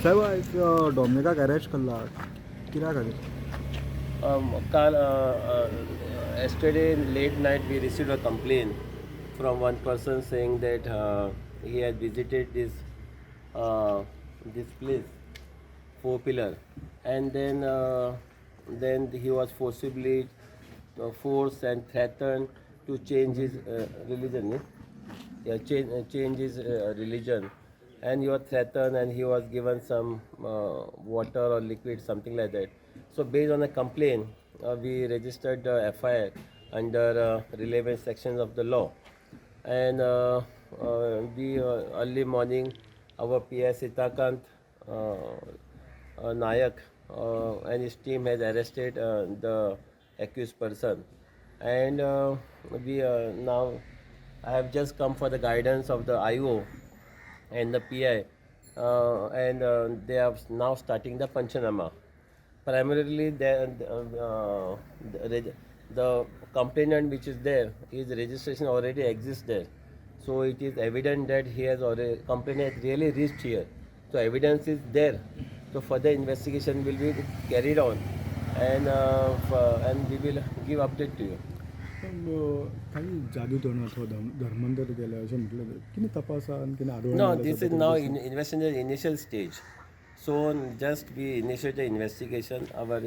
साहेब एक डॉमिनिकाक अरेस्ट केल्ला कित्याक खातीर? Yesterday late night we received a complaint from one person saying that he had visited this place, Four Pillar, and then he was forcibly forced and threatened to change his religion. Yeah, change his religion, and he was threatened, and he was given some water or liquid, something like that. So based on a complaint, we registered the FIR under relevant sections of the law, and we early morning, our PS Sitakant Nayak and his team has arrested the accused person, and we now I have just come for the guidance of the IO and the PI, and they are now starting the Panchanama. Primarily, the complainant which is there, his registration already exists there. So it is evident that he has already complainant really reached here. So evidence is there. So further investigation will be carried on, and we will give update to you. पण काही जादू धरून अथवा धर्मांतर केलं अशें म्हटलें कितें तपासान कितें आडोळें No, आयलें this is सध्या now तरी in दिसना. investigation initial stage. So just we initiate the investigation. Our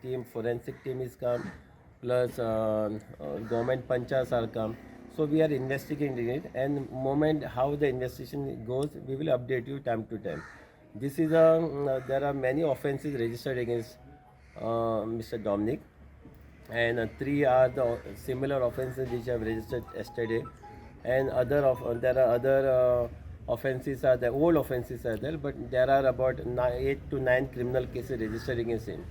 team, forensic team is come, plus government panchas are come. So we are investigating it, and moment how the investigation goes, we will update you time to time. This is there are many offences registered against Mr. Dominic, and three are the similar offences which I have registered yesterday, and there are other offences are there, old offences are there, but there are about 8 to 9 criminal cases registered against him.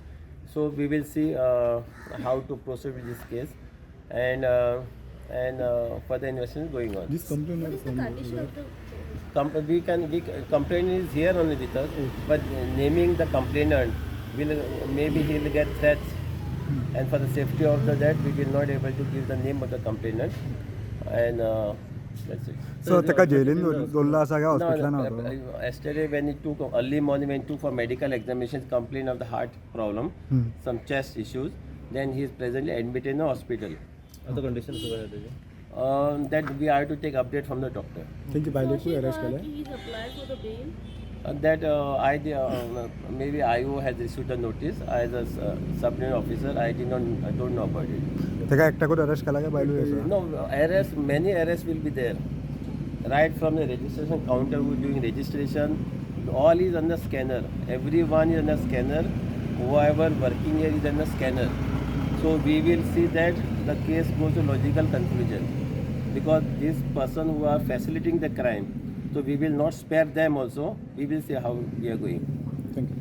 So we will see how to proceed with this case, and further investigation is going on. This complaint What is is the from condition where? of the Complaint is here only with us, but naming the complainant will maybe he will get threats, and for the safety of that we will not able to give the name of the complainant, and that's it. So ताका जेलीन दवरला आसा काय No, हॉस्पिटलान आसा? yesterday when he took early morning when he took for medical examination, complaint of the heart problem, some chest issues, then he is presently admitted in the hospital. आता condition सुरू आहे त्याची. That we have to take update from the doctor. त्यांची बायलेकूय arrest केल्या? he's applied for the bail. That maybe IO has issued the notice as a subordinate officer. I don't know about it. ताका एकट्याकूच arrest केला काय बायलूय आसा? No, many arrests will be there. Right from the registration counter who is doing registration, all is on the scanner. Everyone is on the scanner. Whoever working here is on the scanner. So we will see that the case goes to logical conclusion, because this person who are facilitating the crime, so we will not spare them also. We will see how we are going. Thank you.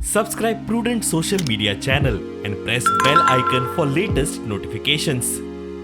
Subscribe Prudent social media channel and press bell icon for latest notifications.